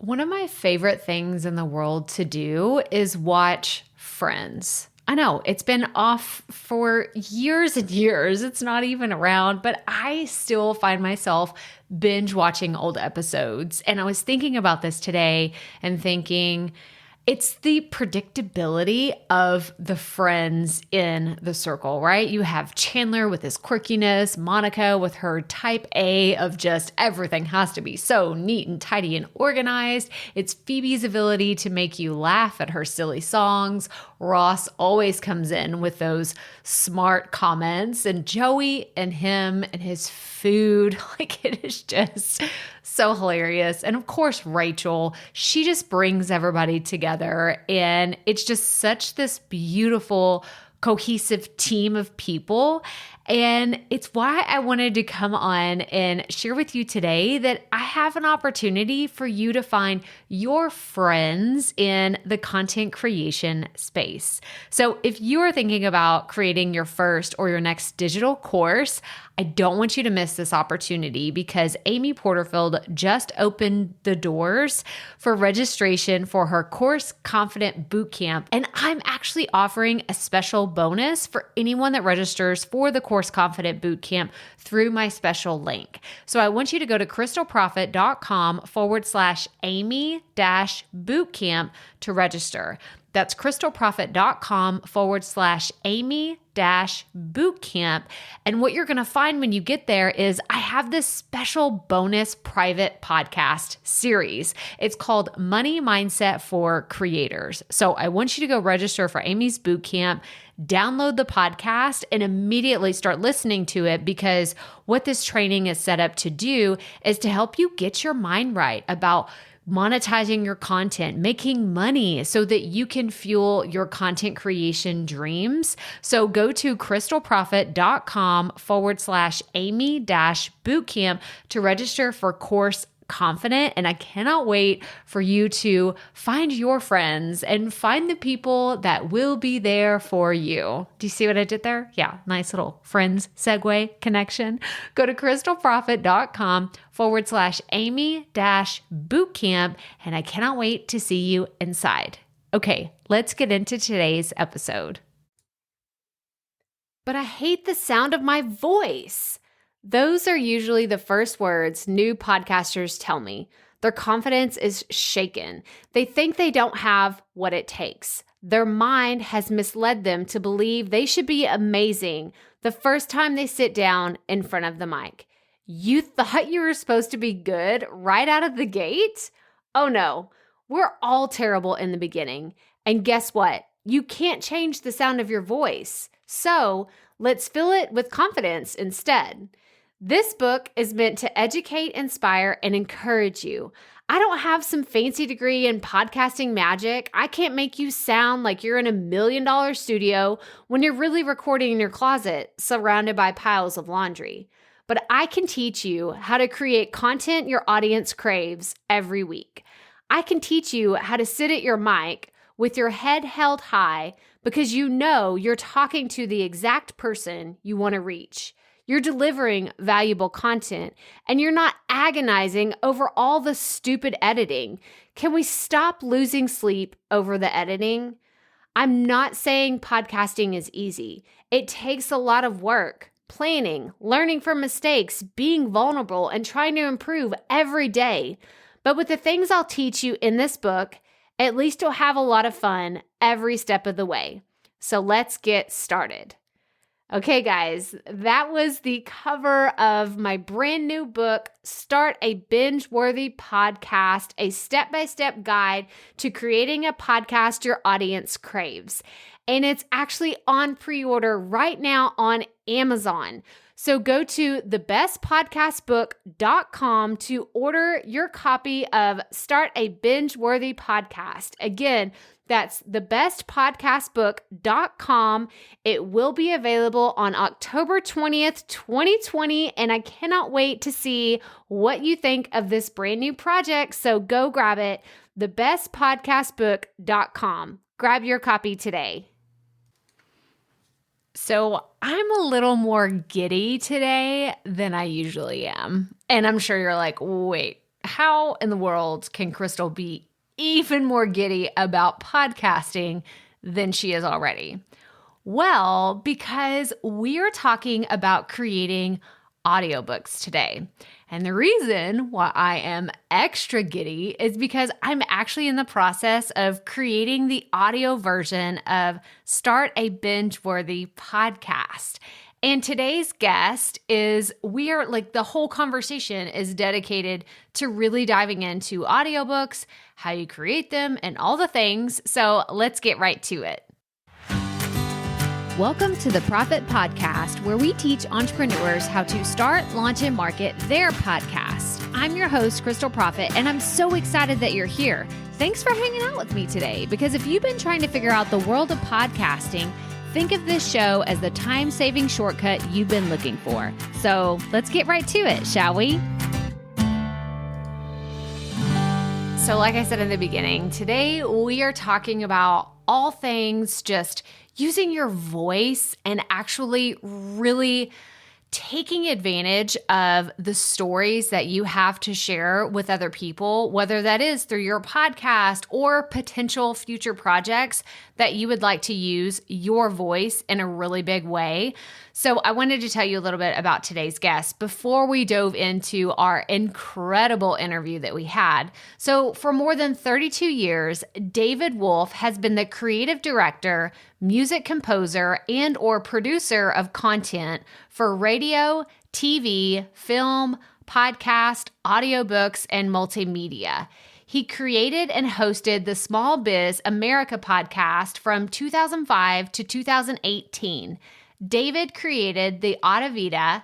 One of my favorite things in the world to do is watch Friends. I know it's been off for years and years. It's not even around, but I still find myself binge watching old episodes. And I was thinking about this today and thinking, it's the predictability of the friends in the circle, right? You have Chandler with his quirkiness, Monica with her type A of just everything has to be so neat and tidy and organized. It's Phoebe's ability to make you laugh at her silly songs. Ross always comes in with those smart comments, and Joey and him and his food, like it is just so hilarious. And of course, Rachel, she just brings everybody together, and it's just such this beautiful, cohesive team of people. And it's why I wanted to come on and share with you today that I have an opportunity for you to find your friends in the content creation space. So if you are thinking about creating your first or your next digital course, I don't want you to miss this opportunity because Amy Porterfield just opened the doors for registration for her Course Confident Bootcamp. And I'm actually offering a special bonus for anyone that registers for the Course Confident Bootcamp through my special link. So I want you to go to crystalprofit.com/Amy-bootcamp to register. That's crystalprofit.com/Amy-bootcamp. And what you're going to find when you get there is I have this special bonus private podcast series. It's called Money Mindset for Creators. So I want you to go register for Amy's bootcamp, download the podcast, and immediately start listening to it, because what this training is set up to do is to help you get your mind right about monetizing your content, making money so that you can fuel your content creation dreams. So go to crystalprofit.com/Amy-bootcamp to register for Course Confident. And I cannot wait for you to find your friends and find the people that will be there for you. Do you see what I did there? Yeah, nice little friends segue connection. Go to crystalprofit.com/Amy-bootcamp. And I cannot wait to see you inside. Okay, let's get into today's episode. But I hate the sound of my voice. Those are usually the first words new podcasters tell me. Their confidence is shaken. They think they don't have what it takes. Their mind has misled them to believe they should be amazing the first time they sit down in front of the mic. You thought you were supposed to be good right out of the gate? Oh no, we're all terrible in the beginning. And guess what? You can't change the sound of your voice. So let's fill it with confidence instead. This book is meant to educate, inspire, and encourage you. I don't have some fancy degree in podcasting magic. I can't make you sound like you're in $1 million studio when you're really recording in your closet, surrounded by piles of laundry. But I can teach you how to create content your audience craves every week. I can teach you how to sit at your mic with your head held high because you know you're talking to the exact person you want to reach. You're delivering valuable content, and you're not agonizing over all the stupid editing. Can we stop losing sleep over the editing? I'm not saying podcasting is easy. It takes a lot of work, planning, learning from mistakes, being vulnerable, and trying to improve every day. But with the things I'll teach you in this book, at least you'll have a lot of fun every step of the way. So let's get started. Okay, guys, that was the cover of my brand new book, Start a Binge-Worthy Podcast, a step-by-step guide to creating a podcast your audience craves. And it's actually on pre-order right now on Amazon. So go to thebestpodcastbook.com to order your copy of Start a Binge-Worthy Podcast. Again, that's thebestpodcastbook.com. It will be available on October 20th, 2020, and I cannot wait to see what you think of this brand new project, so go grab it, thebestpodcastbook.com. Grab your copy today. So I'm a little more giddy today than I usually am, and I'm sure you're like, wait, how in the world can Crystal be even more giddy about podcasting than she is already? Well, because we are talking about creating audiobooks today. And the reason why I am extra giddy is because I'm actually in the process of creating the audio version of Start a Binge-Worthy Podcast. And today's guest is, the whole conversation is dedicated to really diving into audiobooks, how you create them, and all the things. So let's get right to it. Welcome to the Profit Podcast, where we teach entrepreneurs how to start, launch, and market their podcast. I'm your host, Crystal Profit, and I'm so excited that you're here. Thanks for hanging out with me today, because if you've been trying to figure out the world of podcasting, think of this show as the time-saving shortcut you've been looking for. So let's get right to it, shall we? So like I said in the beginning, today we are talking about all things just using your voice and actually really taking advantage of the stories that you have to share with other people, whether that is through your podcast or potential future projects that you would like to use your voice in a really big way. So I wanted to tell you a little bit about today's guest before we dove into our incredible interview that we had. So for more than 32 years, David Wolf has been the creative director, music composer, and or producer of content for radio, TV, film, podcast, audiobooks, and multimedia. He created and hosted the Small Biz America podcast from 2005 to 2018. David created the Audavita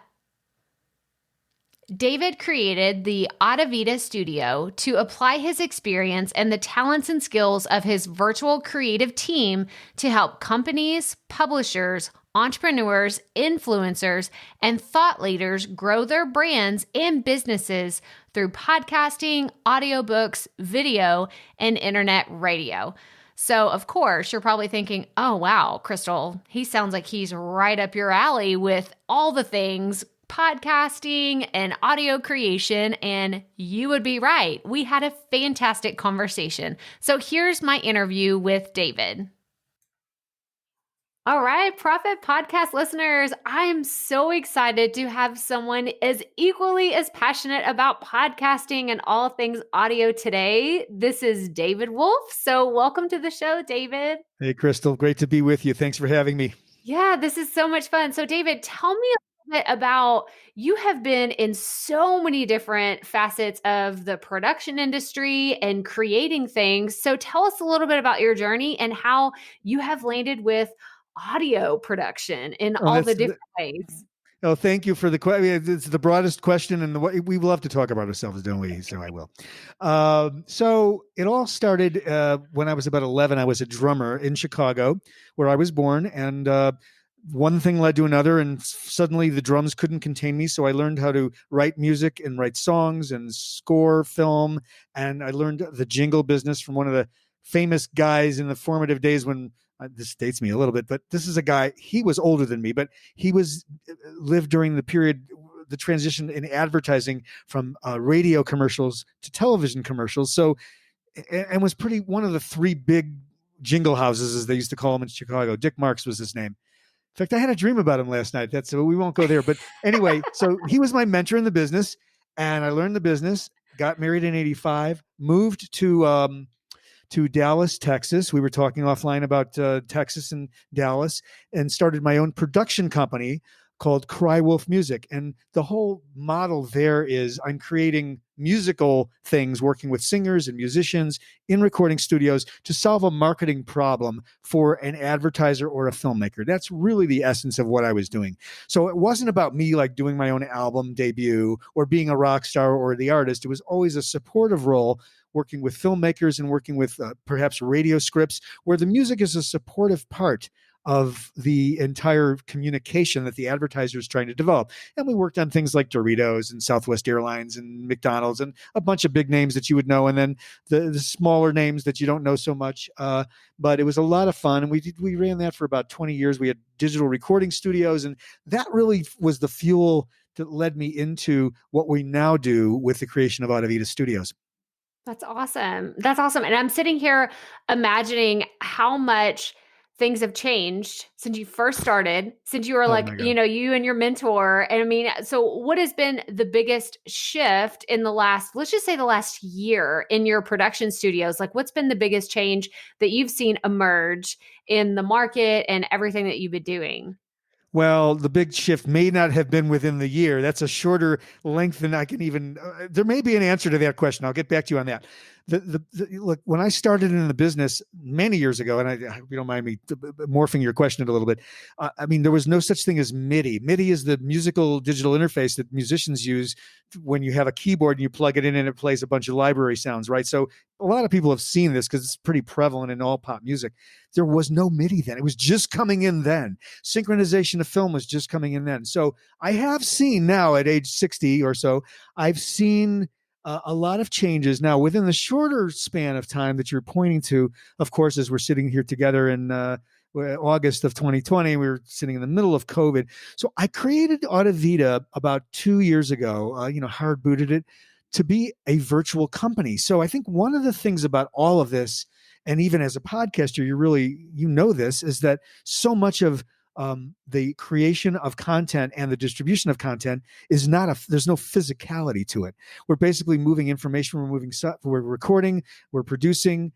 studio to apply his experience and the talents and skills of his virtual creative team to help companies, publishers, entrepreneurs, influencers, and thought leaders grow their brands and businesses through podcasting, audiobooks, video, and internet radio. So, of course, you're probably thinking, oh, wow, Crystal, he sounds like he's right up your alley with all the things podcasting and audio creation, and you would be right. We had a fantastic conversation. So here's my interview with David. All right, Profit Podcast listeners, I am so excited to have someone as equally as passionate about podcasting and all things audio today. This is David Wolf. So welcome to the show, David. Hey, Crystal. Great to be with you. Thanks for having me. Yeah, this is so much fun. So David, tell me a little bit about, you have been in so many different facets of the production industry and creating things. So tell us a little bit about your journey and how you have landed with audio production in all the different ways. Oh, thank you for the question. It's the broadest question, and we love to talk about ourselves, don't we? So I will. So it all started when I was about 11. I was a drummer in Chicago, where I was born, and one thing led to another, and suddenly the drums couldn't contain me. So I learned how to write music and write songs and score film, and I learned the jingle business from one of the famous guys in the formative days when. This dates me a little bit, but this is a guy, he was older than me, but he lived during the transition in advertising from radio commercials to television commercials. So, and was one of the three big jingle houses, as they used to call them in Chicago. Dick Marks was his name. In fact, I had a dream about him last night. We won't go there. But anyway, so he was my mentor in the business, and I learned the business, got married in 85, moved to Dallas, Texas. We were talking offline about Texas and Dallas, and started my own production company called Cry Wolf Music. And the whole model there is I'm creating musical things, working with singers and musicians in recording studios to solve a marketing problem for an advertiser or a filmmaker. That's really the essence of what I was doing. So it wasn't about me like doing my own album debut or being a rock star or the artist. It was always a supportive role, working with filmmakers and working with perhaps radio scripts, where the music is a supportive part of the entire communication that the advertiser is trying to develop. And we worked on things like Doritos and Southwest Airlines and McDonald's and a bunch of big names that you would know, and then the smaller names that you don't know so much. But it was a lot of fun, and we ran that for about 20 years. We had digital recording studios, and that really was the fuel that led me into what we now do with the creation of Audavita Studios. That's awesome. That's awesome. And I'm sitting here imagining how much things have changed since you first started, since you were Oh like, my God. you and your mentor. And I mean, so what has been the biggest shift in the last, let's just say the last year in your production studios? Like, what's been the biggest change that you've seen emerge in the market and everything that you've been doing? Well, the big shift may not have been within the year. That's a shorter length than I can even. There may be an answer to that question. I'll get back to you on that. Look, when I started in the business many years ago, and I hope you don't mind me morphing your question a little bit. I mean, there was no such thing as MIDI. MIDI is the musical digital interface that musicians use when you have a keyboard and you plug it in and it plays a bunch of library sounds, right? So a lot of people have seen this because it's pretty prevalent in all pop music. There was no MIDI then. It was just coming in then. Synchronization of film was just coming in then. So I have seen now at age 60 or so, I've seen a lot of changes now within the shorter span of time that you're pointing to. Of course, as we're sitting here together in August of 2020, we were sitting in the middle of COVID. So I created Audavita about 2 years ago, hard booted it to be a virtual company. So I think one of the things about all of this, and even as a podcaster, you know this, is that so much of the creation of content and the distribution of content is there's no physicality to it. We're basically moving information. We're recording, we're producing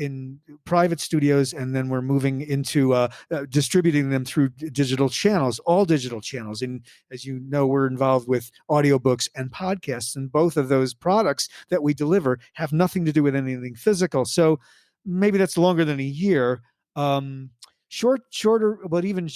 in private studios, and then we're moving into distributing them through digital channels, all digital channels. And as you know, we're involved with audiobooks and podcasts, and both of those products that we deliver have nothing to do with anything physical. So maybe that's longer than a year. Shorter, but even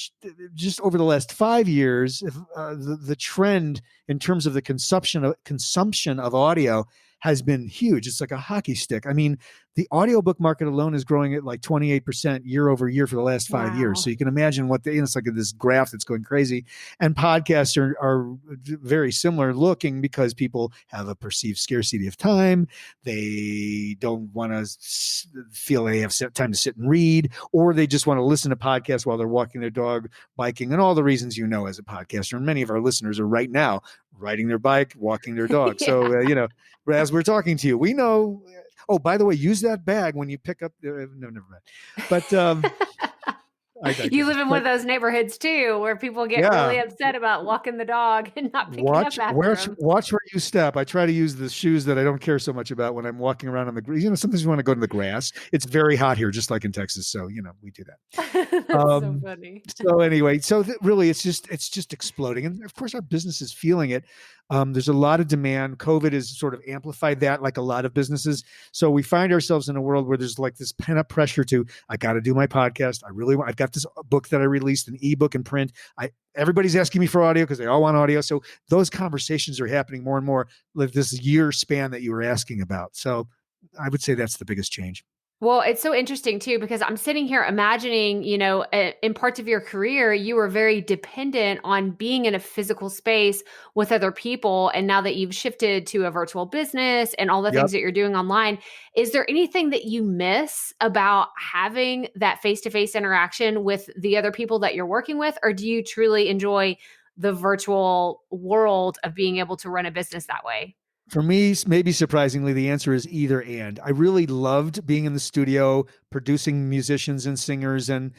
just over the last 5 years, the trend in terms of the consumption of audio has been huge. It's like a hockey stick. I mean, the audiobook market alone is growing at like 28% year over year for the last 5 years. Wow. So you can imagine it's like this graph that's going crazy. And podcasts are very similar looking because people have a perceived scarcity of time. They don't want to feel they have time to sit and read, or they just want to listen to podcasts while they're walking their dog, biking, and all the reasons as a podcaster. And many of our listeners are right now riding their bike, walking their dog. Yeah. So, as we're talking to you, we know. Oh, by the way, use that bag when you pick up. No, never mind. But You live in one of those neighborhoods too, where people get really upset about walking the dog and not picking up after them. Watch where you step. I try to use the shoes that I don't care so much about when I'm walking around on the. Sometimes you want to go to the grass. It's very hot here, just like in Texas. So we do that. That's so funny. So anyway, really, it's just exploding, and of course, our business is feeling it. There's a lot of demand. COVID has sort of amplified that, like a lot of businesses. So we find ourselves in a world where there's like this pent up pressure to, I got to do my podcast. I've got this book that I released, an ebook and print. Everybody's asking me for audio because they all want audio. So those conversations are happening more and more, like this year span that you were asking about. So I would say that's the biggest change. Well, it's so interesting too, because I'm sitting here imagining, in parts of your career, you were very dependent on being in a physical space with other people. And now that you've shifted to a virtual business and all the things that you're doing online, is there anything that you miss about having that face-to-face interaction with the other people that you're working with? Or do you truly enjoy the virtual world of being able to run a business that way? For me, maybe surprisingly, the answer is either and. I really loved being in the studio, producing musicians and singers and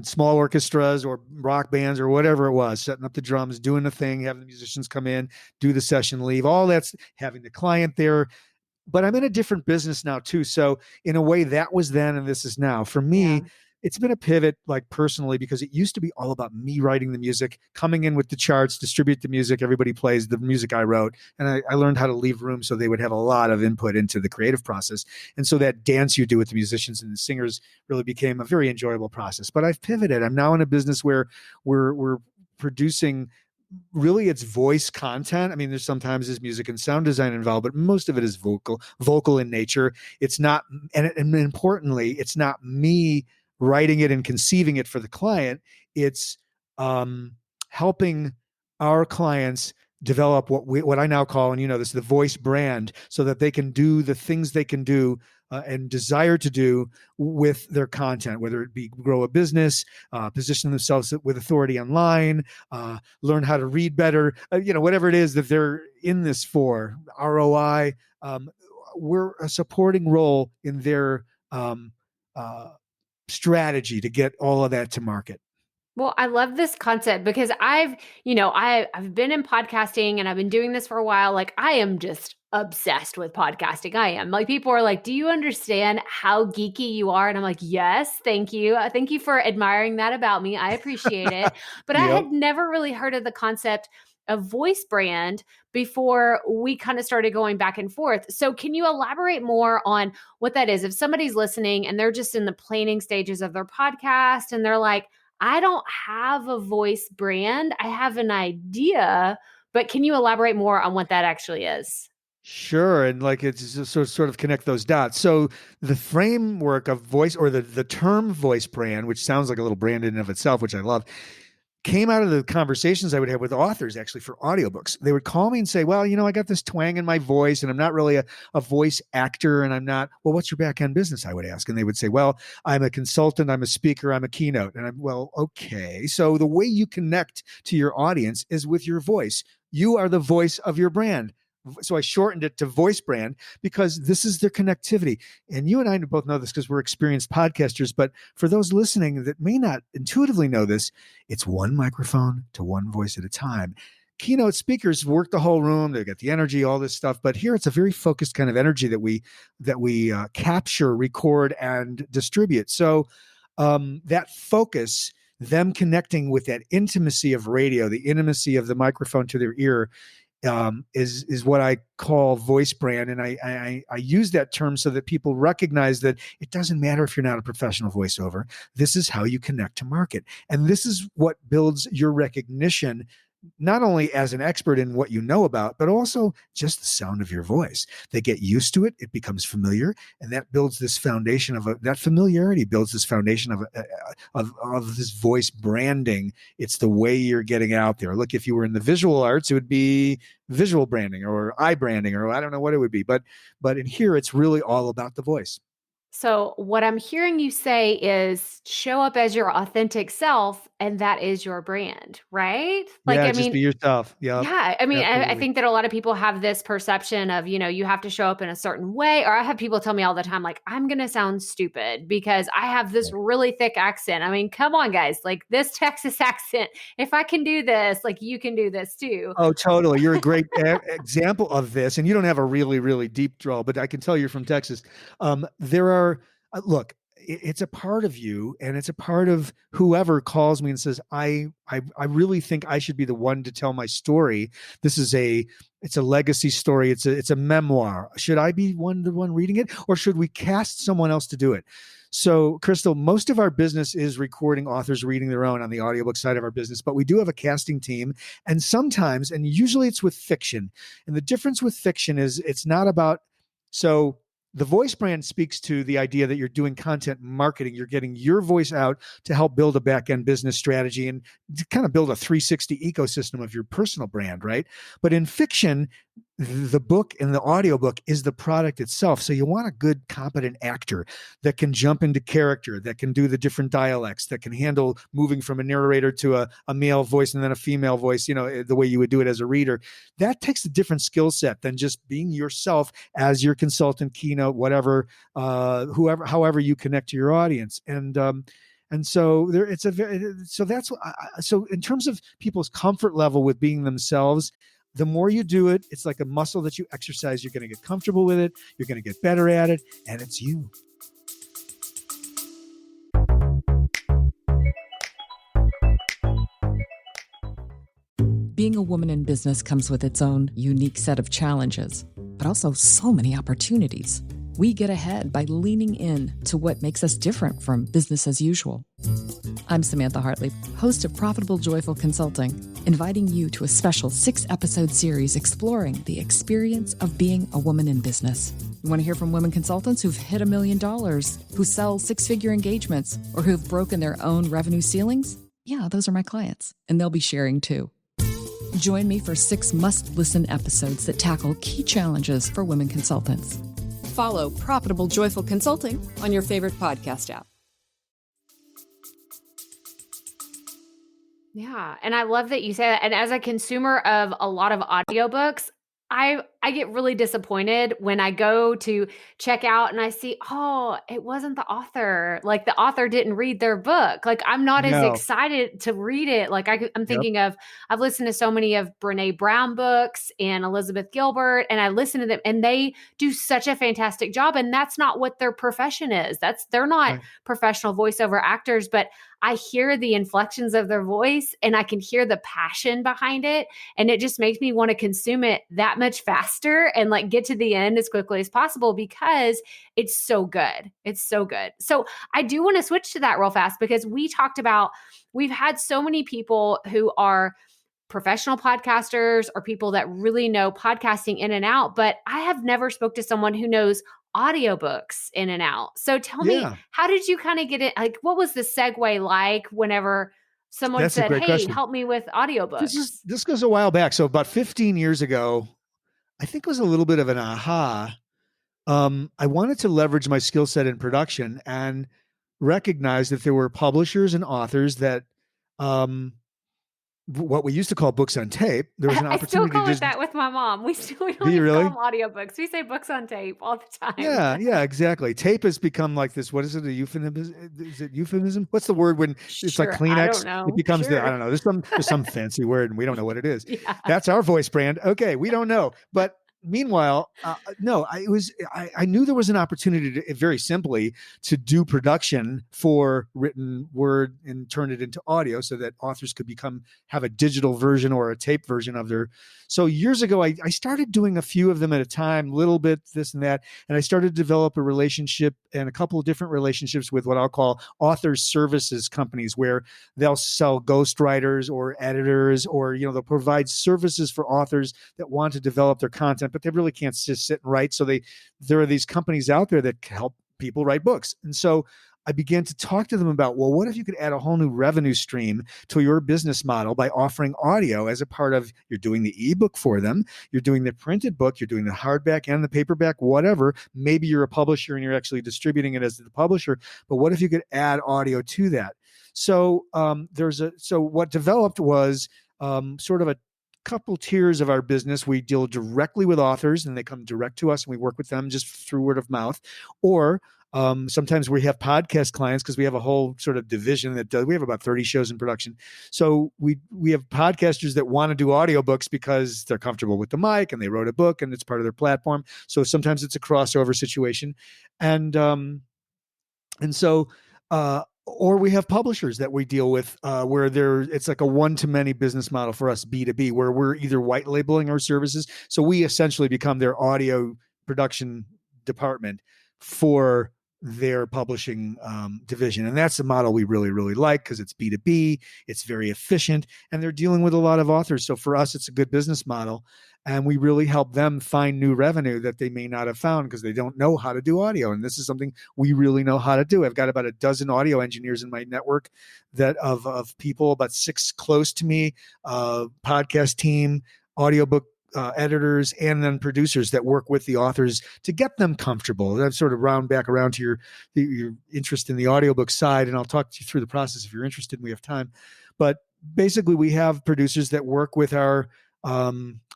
small orchestras or rock bands or whatever it was, setting up the drums, doing the thing, having the musicians come in, do the session, leave, all that's having the client there. But I'm in a different business now too. So in a way, that was then and this is now. For me, it's been a pivot, like personally, because it used to be all about me writing the music, coming in with the charts, distribute the music. Everybody plays the music I wrote. And I learned how to leave room so they would have a lot of input into the creative process. And so that dance you do with the musicians and the singers really became a very enjoyable process. But I've pivoted. I'm now in a business where we're producing really it's voice content. I mean, there's music and sound design involved, but most of it is vocal in nature. It's not, and importantly, it's not me writing it and conceiving it for the client. It's helping our clients develop what I now call, and you know this, the voice brand, so that they can do the things they can do and desire to do with their content, whether it be grow a business, position themselves with authority online, learn how to read better, whatever it is that they're in this for, ROI. We're a supporting role in their strategy to get all of that to market. Well, I love this concept because I've been in podcasting and I've been doing this for a while. Like, I am just obsessed with podcasting. I am. Like, people are like, "Do you understand how geeky you are?" And I'm like, "Yes, thank you. Thank you for admiring that about me. I appreciate it." But I Yep. had never really heard of the concept of voice brand before we kind of started going back and forth. So can you elaborate more on what that is? If somebody's listening and they're just in the planning stages of their podcast and they're like, "I don't have a voice brand. I have an idea," but can you elaborate more on what that actually is? Sure. And like it's just sort of connect those dots. So the framework of voice, or the term voice brand, which sounds like a little brand in and of itself, which I love, came out of the conversations I would have with authors actually for audiobooks. They would call me and say, "Well, I got this twang in my voice and I'm not really a voice actor, and I'm not." "Well, what's your back end business?" I would ask. And they would say, "Well, I'm a consultant, I'm a speaker, I'm a keynote." And well, okay. So the way you connect to your audience is with your voice. You are the voice of your brand. So I shortened it to voice brand because this is their connectivity. And you and I both know this because we're experienced podcasters. But for those listening that may not intuitively know this, it's one microphone to one voice at a time. Keynote speakers work the whole room. They get the energy, all this stuff. But here it's a very focused kind of energy that we capture, record, and distribute. So that focus, them connecting with that intimacy of radio, the intimacy of the microphone to their ear, is what I call voice brand. And I use that term so that people recognize that it doesn't matter if you're not a professional voiceover. This is how you connect to market. And this is what builds your recognition, not only as an expert in what you know about, but also just the sound of your voice. They get used to it. It becomes familiar. And that builds this foundation that familiarity builds this foundation of this voice branding. It's the way you're getting out there. Look, if you were in the visual arts, it would be visual branding or eye branding, or I don't know what it would be. But in here, it's really all about the voice. So what I'm hearing you say is show up as your authentic self, and that is your brand, right? Like, Yeah, I just mean, be yourself. Yep, yeah, I mean, I absolutely. think that a lot of people have this perception of, you have to show up in a certain way. Or I have people tell me all the time, like, "I'm going to sound stupid because I have this really thick accent." I mean, come on, guys, like this Texas accent. If I can do this, like you can do this too. Oh, totally. You're a great example of this. And you don't have a really, really deep drawl, but I can tell you're from Texas. There are, look, it's a part of you, and it's a part of whoever calls me and says, I really think I should be the one to tell my story. It's a legacy story. It's a memoir. Should I be the one reading it, or should we cast someone else to do it? So, Crystal, most of our business is recording authors reading their own on the audiobook side of our business, but we do have a casting team. And sometimes, and usually it's with fiction. And the difference with fiction is it's not about, so the voice brand speaks to the idea that you're doing content marketing. You're getting your voice out to help build a back-end business strategy and to kind of build a 360 ecosystem of your personal brand, right? But in fiction, the book and the audiobook is the product itself. So you want a good, competent actor that can jump into character, that can do the different dialects, that can handle moving from a narrator to a male voice and then a female voice, the way you would do it as a reader. That takes a different skill set than just being yourself as your consultant, keynote, whatever, however you connect to your audience. And so so in terms of people's comfort level with being themselves, the more you do it, it's like a muscle that you exercise. You're going to get comfortable with it. You're going to get better at it. And it's you. Being a woman in business comes with its own unique set of challenges, but also so many opportunities. We get ahead by leaning in to what makes us different from business as usual. I'm Samantha Hartley, host of Profitable Joyful Consulting, inviting you to a special 6-episode series exploring the experience of being a woman in business. You want to hear from women consultants who've hit $1 million, who sell 6-figure engagements, or who've broken their own revenue ceilings? Yeah, those are my clients, and they'll be sharing too. Join me for 6 must-listen episodes that tackle key challenges for women consultants. Follow Profitable Joyful Consulting on your favorite podcast app. Yeah. And I love that you say that. And as a consumer of a lot of audiobooks, I get really disappointed when I go to check out and I see, oh, it wasn't the author. Like the author didn't read their book. Like I'm not as No. excited to read it. Like I'm Yep. thinking of, I've listened to so many of Brene Brown books and Elizabeth Gilbert, and I listen to them and they do such a fantastic job. And that's not what their profession is. They're not Right. professional voiceover actors, but I hear the inflections of their voice and I can hear the passion behind it. And it just makes me want to consume it that much faster and like get to the end as quickly as possible because it's so good. It's so good. So I do want to switch to that real fast because we talked about, we've had so many people who are professional podcasters or people that really know podcasting in and out, but I have never spoke to someone who knows audiobooks in and out. So tell me, Yeah. how did you kind of get it? Like, what was the segue like whenever someone That's a said, great hey, question. help me with audiobooks? This goes a while back. So about 15 years ago, I think it was a little bit of an aha. I wanted to leverage my skill set in production and recognize that there were publishers and authors that what we used to call books on tape. There was an I still opportunity call to it just that with my mom. We don't Do you even really? call them audiobooks. We say books on tape all the time. Yeah, exactly. Tape has become like this. What is it? A euphemism? Is it euphemism? What's the word when it's like Sure. Kleenex? I don't know. It becomes Sure. I don't know. There's some fancy word and we don't know what it is. Yeah. That's our voice brand. Okay, we don't know. But meanwhile, no, I knew there was an opportunity to, very simply, to do production for written word and turn it into audio so that authors could have a digital version or a tape version of their. So years ago, I started doing a few of them at a time, little bit this and that. And I started to develop a relationship and a couple of different relationships with what I'll call author services companies, where they'll sell ghostwriters or editors, or, they'll provide services for authors that want to develop their content, but they really can't just sit and write. So there are these companies out there that help people write books. And so I began to talk to them about, well, what if you could add a whole new revenue stream to your business model by offering audio as a part of, you're doing the ebook for them, you're doing the printed book, you're doing the hardback and the paperback, whatever. Maybe you're a publisher and you're actually distributing it as the publisher, but what if you could add audio to that? So what developed was sort of a couple tiers of our business. We deal directly with authors and they come direct to us and we work with them just through word of mouth. Or sometimes we have podcast clients because we have a whole sort of division we have about 30 shows in production. So we have podcasters that want to do audiobooks because they're comfortable with the mic and they wrote a book and it's part of their platform. So sometimes it's a crossover situation. Or we have publishers that we deal with where it's like a one-to-many business model for us, B2B, where we're either white labeling our services. So we essentially become their audio production department for their publishing division. And that's the model we really, really like because it's B2B, it's very efficient, and they're dealing with a lot of authors. So for us, it's a good business model. And we really help them find new revenue that they may not have found because they don't know how to do audio. And this is something we really know how to do. I've got about a dozen audio engineers in my network of people, about 6 close to me, podcast team, audiobook editors, and then producers that work with the authors to get them comfortable. That sort of round back around to your interest in the audiobook side. And I'll talk you through the process if you're interested and we have time. But basically, we have producers that work with our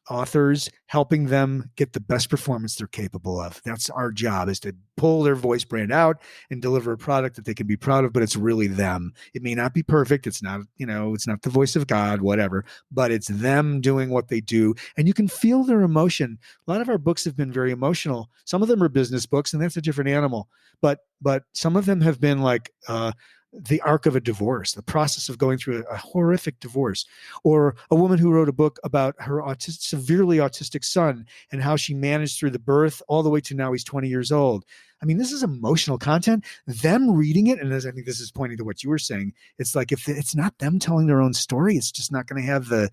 authors, helping them get the best performance they're capable of. That's our job, is to pull their voice brand out and deliver a product that they can be proud of, but it's really them. It may not be perfect. It's not, it's not the voice of God, whatever, but it's them doing what they do. And you can feel their emotion. A lot of our books have been very emotional. Some of them are business books, and that's a different animal. But some of them have been like, the arc of a divorce, the process of going through a horrific divorce, or a woman who wrote a book about her severely autistic son and how she managed through the birth all the way to now he's 20 years old. I mean, this is emotional content. Them reading it, and as I think this is pointing to what you were saying, it's like if it's not them telling their own story, it's just not going to have the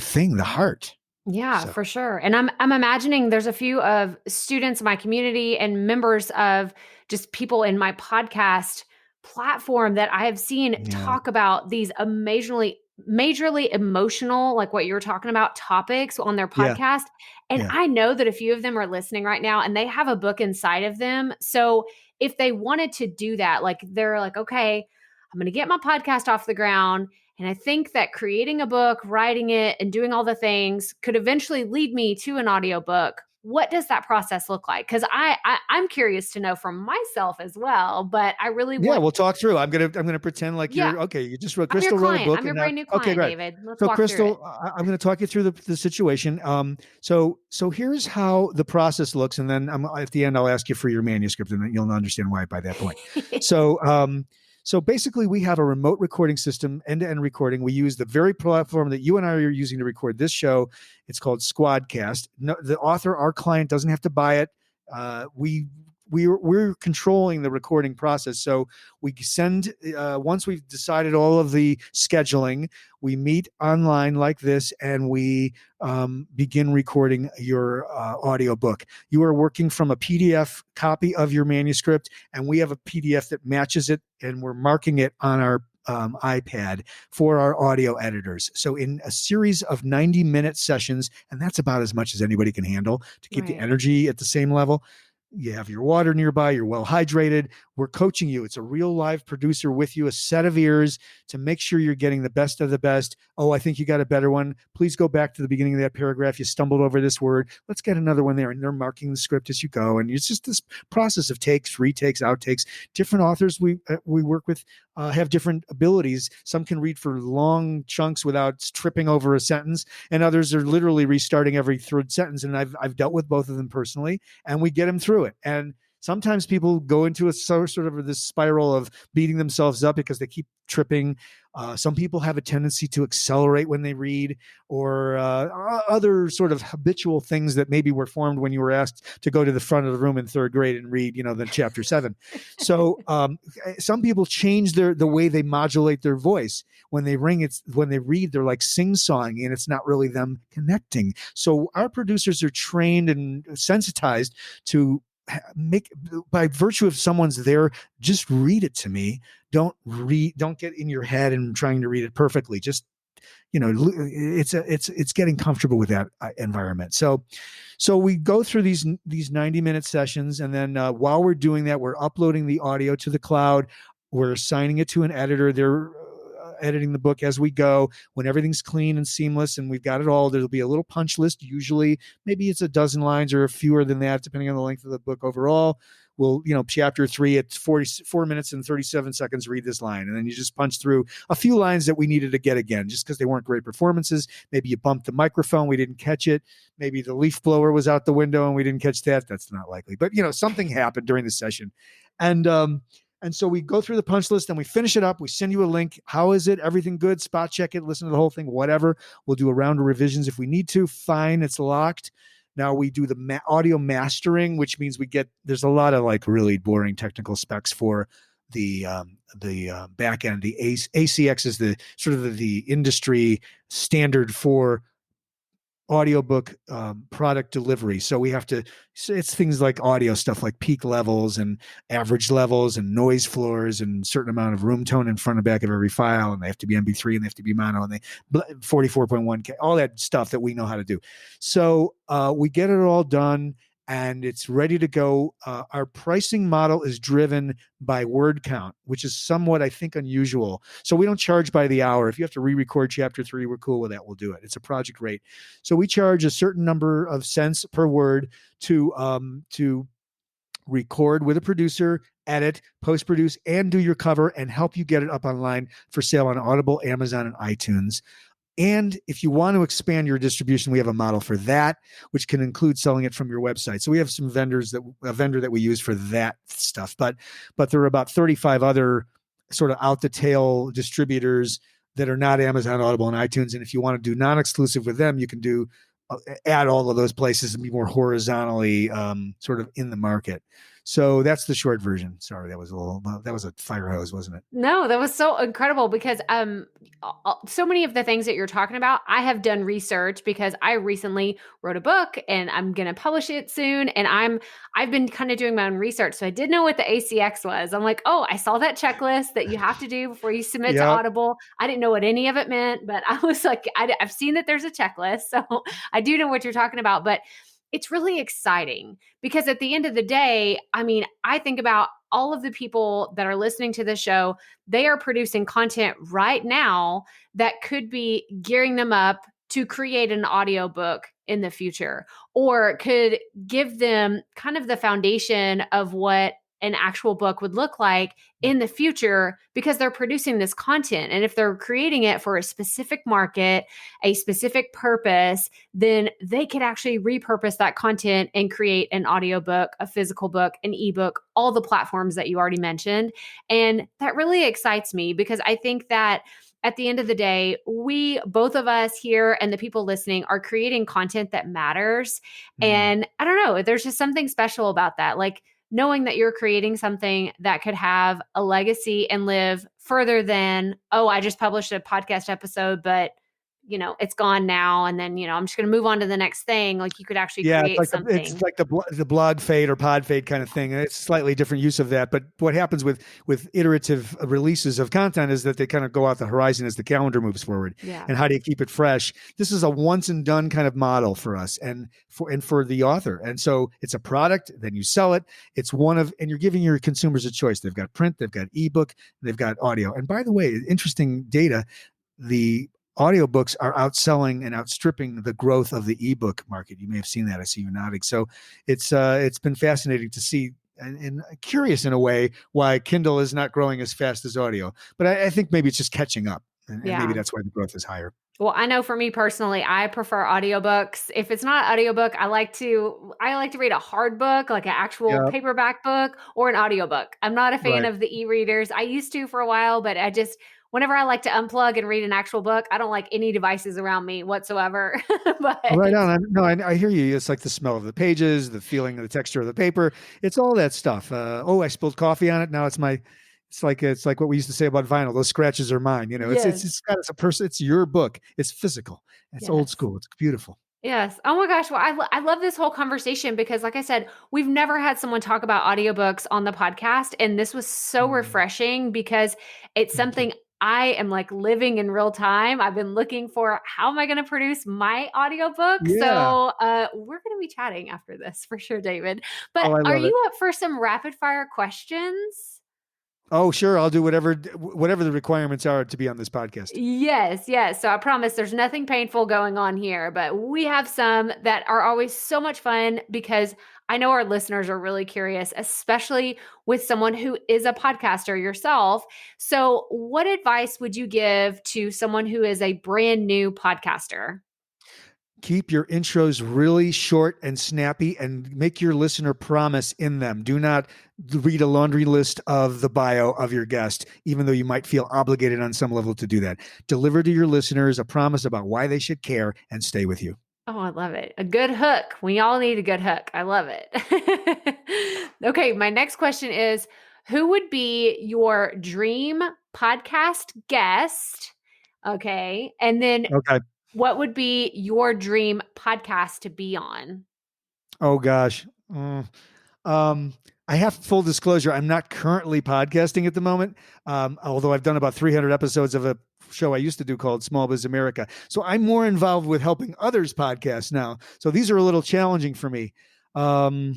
thing, the heart. Yeah, for sure. And I'm imagining there's a few of students in my community and members of just people in my podcast platform that I have seen talk about these amazingly majorly emotional, like what you were talking about, topics on their Yeah. podcast. And Yeah. I know that a few of them are listening right now and they have a book inside of them. So if they wanted to do that, like they're like, okay, I'm going to get my podcast off the ground. And I think that creating a book, writing it, and doing all the things could eventually lead me to an audiobook. What does that process look like? Because I'm curious to know from myself as well, but I really Yeah, want, we'll talk through. I'm gonna pretend like yeah, you're okay. You just wrote I'm your Crystal wrote a client. book, I'm your and now brand new okay, client, great. David. Let's So walk through it. Crystal, I'm going to talk you through the situation. So here's how the process looks, and then at the end I'll ask you for your manuscript, and then you'll understand why by that point. So so basically, we have a remote recording system, end-to-end recording. We use the very platform that you and I are using to record this show. It's called Squadcast. No, the author, our client, doesn't have to buy it. We're controlling the recording process. So we send once we've decided all of the scheduling, we meet online like this, and we begin recording your audiobook. You are working from a PDF copy of your manuscript, and we have a PDF that matches it, and we're marking it on our iPad for our audio editors. So in a series of 90-minute sessions, and that's about as much as anybody can handle to keep the Right. energy at the same level. You have your water nearby, you're well hydrated. We're coaching you. It's a real live producer with you, a set of ears to make sure you're getting the best of the best. Oh, I think you got a better one. Please go back to the beginning of that paragraph. You stumbled over this word. Let's get another one there. And they're marking the script as you go. And it's just this process of takes, retakes, outtakes. Different authors we work with have different abilities. Some can read for long chunks without tripping over a sentence, and others are literally restarting every third sentence. And I've dealt with both of them personally, and we get them through it. And sometimes people go into a sort of this spiral of beating themselves up because they keep tripping. Some people have a tendency to accelerate when they read, or other sort of habitual things that maybe were formed when you were asked to go to the front of the room in third grade and read, the chapter 7. So some people change the way they modulate their voice when they read. They're like sing-songing, and it's not really them connecting. So our producers are trained and sensitized to make, by virtue of someone's there, just read it to me. Don't get in your head and trying to read it perfectly. Just, it's getting comfortable with that environment. So we go through these 90-minute sessions, and then while we're doing that, we're uploading the audio to the cloud. We're assigning it to an editor. They're editing the book as we go. When everything's clean and seamless and we've got it all, there'll be a little punch list. Usually maybe it's a dozen lines or fewer than that, depending on the length of the book overall. We'll, chapter 3 at 44 minutes and 37 seconds, read this line. And then you just punch through a few lines that we needed to get again, just because they weren't great performances. Maybe you bumped the microphone, we didn't catch it. Maybe the leaf blower was out the window and we didn't catch that. That's not likely. But, something happened during the session. And so we go through the punch list and we finish it up. We send you a link. How is it? Everything good? Spot check it. Listen to the whole thing, whatever. We'll do a round of revisions if we need to. Fine. It's locked. Now we do the audio mastering, which means there's a lot of like really boring technical specs for the back end. The ACX is the sort of the industry standard for audiobook product delivery. So it's things like audio stuff like peak levels and average levels and noise floors and certain amount of room tone in front and back of every file. And they have to be MP3 and they have to be mono and 44.1K, all that stuff that we know how to do. So we get it all done and it's ready to go. Our pricing model is driven by word count, which is somewhat, I think, unusual. So we don't charge by the hour. If you have to re-record chapter 3, we're cool with that. We'll do it. It's a project rate. So we charge a certain number of cents per word to record with a producer, edit, post-produce, and do your cover and help you get it up online for sale on Audible, Amazon, and iTunes. And if you want to expand your distribution, we have a model for that, which can include selling it from your website. So we have some a vendor that we use for that stuff. But there are about 35 other sort of out the tail distributors that are not Amazon, Audible, and iTunes. And if you want to do non-exclusive with them, you can add all of those places and be more horizontally sort of in the market. So that's the short version. Sorry, that was a fire hose, wasn't it? No, that was so incredible because so many of the things that you're talking about, I have done research because I recently wrote a book and I'm going to publish it soon. And I've been kind of doing my own research. So I did know what the ACX was. I'm like, oh, I saw that checklist that you have to do before you submit to Yep. Audible. I didn't know what any of it meant, but I was like, I've seen that there's a checklist. So I do know what you're talking about, but it's really exciting because at the end of the day, I mean, I think about all of the people that are listening to this show, they are producing content right now that could be gearing them up to create an audiobook in the future, or could give them kind of the foundation of what an actual book would look like in the future because they're producing this content. And if they're creating it for a specific market, a specific purpose, then they could actually repurpose that content and create an audiobook, a physical book, an ebook, all the platforms that you already mentioned. And that really excites me because I think that at the end of the day, we, both of us here and the people listening, are creating content that matters. And I don't know, there's just something special about that. Like, knowing that you're creating something that could have a legacy and live further than, oh, I just published a podcast episode, but it's gone now. And then, I'm just going to move on to the next thing. Like, you could actually create something. It's like the blog fade or pod fade kind of thing. It's slightly different use of that. But what happens with iterative releases of content is that they kind of go out the horizon as the calendar moves forward. Yeah. And how do you keep it fresh? This is a once and done kind of model for us and for the author. And so it's a product, then you sell it. And you're giving your consumers a choice. They've got print, they've got ebook, they've got audio. And by the way, interesting data, the audiobooks are outselling and outstripping the growth of the ebook market. You may have seen that. I see you nodding. So it's been fascinating to see and curious in a way why Kindle is not growing as fast as audio. But I think maybe it's just catching up, and maybe that's why the growth is higher. Well, I know for me personally, I prefer audiobooks. If it's not audiobook, I like to read a hard book, like an actual paperback book, or an audiobook. I'm not a fan of the e-readers. I used to for a while, but whenever I like to unplug and read an actual book, I don't like any devices around me whatsoever. But right on. I hear you. It's like the smell of the pages, the feeling of the texture of the paper. It's all that stuff. I spilled coffee on it. Now it's like what we used to say about vinyl. Those scratches are mine. It's got a person. It's your book. It's physical. It's old school. It's beautiful. Yes. Oh my gosh. Well, I love this whole conversation because, like I said, we've never had someone talk about audiobooks on the podcast. And this was so refreshing because it's something I am like living in real time. I've been looking for, how am I going to produce my audiobook? Yeah. So we're going to be chatting after this for sure, David. But are you up for some rapid fire questions? Oh, sure. I'll do whatever the requirements are to be on this podcast. Yes. So I promise there's nothing painful going on here, but we have some that are always so much fun because I know our listeners are really curious, especially with someone who is a podcaster yourself. So what advice would you give to someone who is a brand new podcaster? Keep your intros really short and snappy and make your listener promise in them. Do not read a laundry list of the bio of your guest, even though you might feel obligated on some level to do that. Deliver to your listeners a promise about why they should care and stay with you. Oh, I love it. A good hook. We all need a good hook. I love it. Okay, my next question is, who would be your dream podcast guest? Okay. And then what would be your dream podcast to be on? Oh, gosh. I have full disclosure. I'm not currently podcasting at the moment, although I've done about 300 episodes of a show I used to do called Small Biz America. So I'm more involved with helping others podcast now. So these are a little challenging for me. Who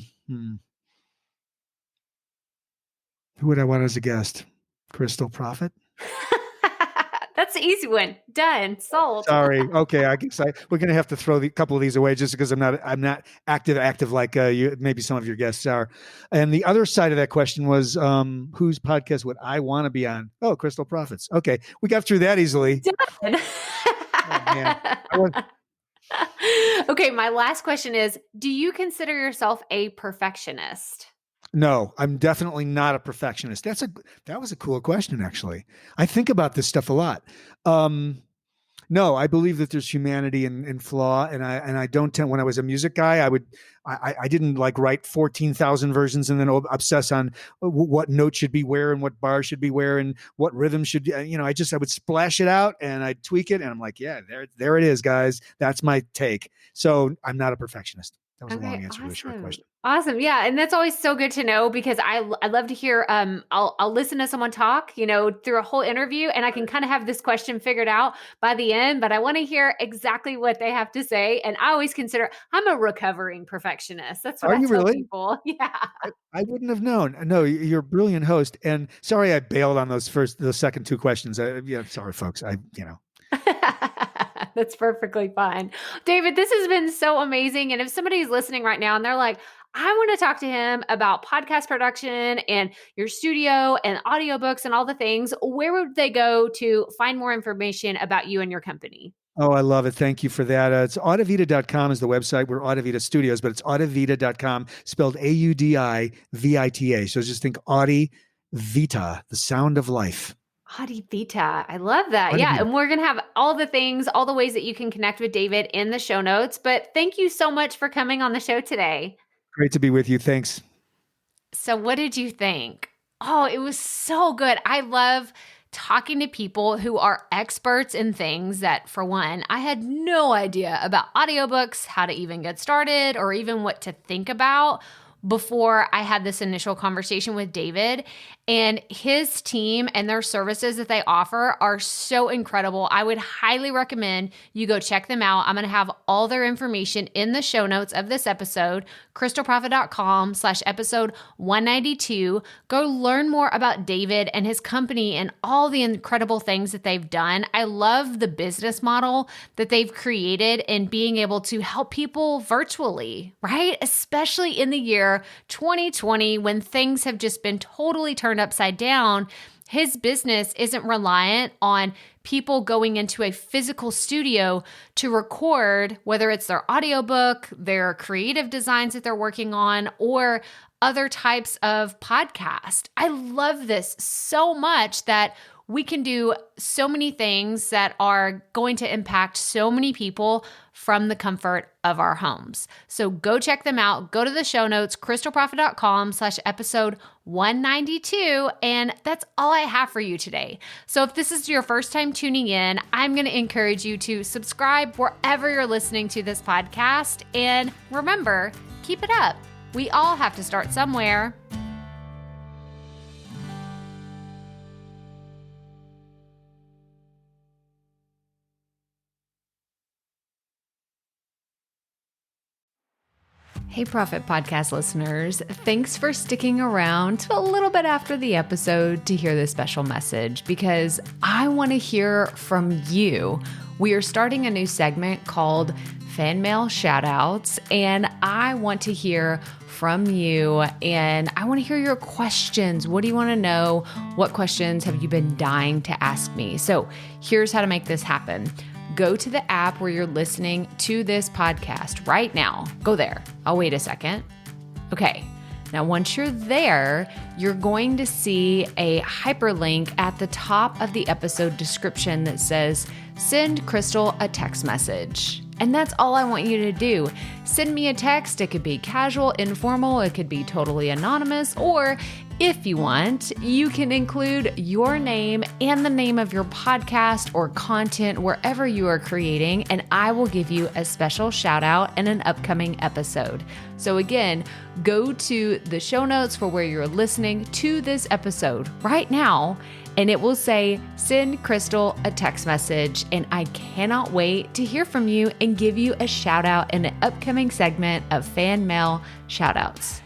would I want as a guest? Crystal Profit? That's the easy one. Done. Sold. Sorry. Okay. I guess we're going to have to throw a couple of these away just because I'm not active like you, maybe some of your guests are. And the other side of that question was, whose podcast would I want to be on? Oh, Crystal Profits. Okay. We got through that easily. Done. Oh, man. Okay. My last question is, do you consider yourself a perfectionist? No, I'm definitely not a perfectionist. That was a cool question, actually. I think about this stuff a lot. No, I believe that there's humanity in flaw, and I don't tend. When I was a music guy, I didn't like write 14,000 versions and then obsess on what note should be where and what bar should be where and what rhythm should. I would splash it out and I'd tweak it, and I'm like, yeah, there it is, guys. That's my take. So I'm not a perfectionist. That was a long answer to a short question. Awesome. Yeah. And that's always so good to know, because I love to hear, I'll listen to someone talk, through a whole interview, and I can kind of have this question figured out by the end, but I want to hear exactly what they have to say. And I always consider I'm a recovering perfectionist. That's what Are I you tell really? people. Yeah. I wouldn't have known. No, you're a brilliant host. And sorry, I bailed on the second two questions. Sorry, folks. That's perfectly fine. David, this has been so amazing. And if somebody's listening right now and they're like, I want to talk to him about podcast production and your studio and audiobooks and all the things, where would they go to find more information about you and your company? Oh, I love it. Thank you for that. It's audivita.com is the website. We're Audivita Studios, but it's audivita.com, spelled AUDIVITA. So just think Audivita, the sound of life. Audivita. I love that. Yeah. And we're going to have all the things, all the ways that you can connect with David in the show notes. But thank you so much for coming on the show today. Great to be with you. Thanks. So what did you think? Oh, it was so good. I love talking to people who are experts in things that, for one, I had no idea about audiobooks, how to even get started, or even what to think about before I had this initial conversation with David. And his team and their services that they offer are so incredible. I would highly recommend you go check them out. I'm going to have all their information in the show notes of this episode, crystalprofit.com/episode 192. Go learn more about David and his company and all the incredible things that they've done. I love the business model that they've created in being able to help people virtually, right? Especially in the year 2020, when things have just been totally turned upside down. His business isn't reliant on people going into a physical studio to record, whether it's their audiobook, their creative designs that they're working on, or other types of podcast. I love this so much that we can do so many things that are going to impact so many people from the comfort of our homes. So go check them out. Go to the show notes, crystalprofit.com/episode 192. And that's all I have for you today. So if this is your first time tuning in, I'm going to encourage you to subscribe wherever you're listening to this podcast. And remember, keep it up. We all have to start somewhere. Hey, Profit Podcast listeners. Thanks for sticking around to a little bit after the episode to hear this special message, because I want to hear from you. We are starting a new segment called Fan Mail Shoutouts, and I want to hear from you, and I want to hear your questions. What do you want to know? What questions have you been dying to ask me? So here's how to make this happen. Go to the app where you're listening to this podcast right now. Go there. I'll wait a second. Okay. Now, once you're there, you're going to see a hyperlink at the top of the episode description that says, send Crystal a text message. And that's all I want you to do. Send me a text. It could be casual, informal. It could be totally anonymous. Or if you want, you can include your name and the name of your podcast or content wherever you are creating, and I will give you a special shout out in an upcoming episode. So again, go to the show notes for where you're listening to this episode right now, and it will say, send Crystal a text message. And I cannot wait to hear from you and give you a shout out in an upcoming segment of Fan Mail Shoutouts.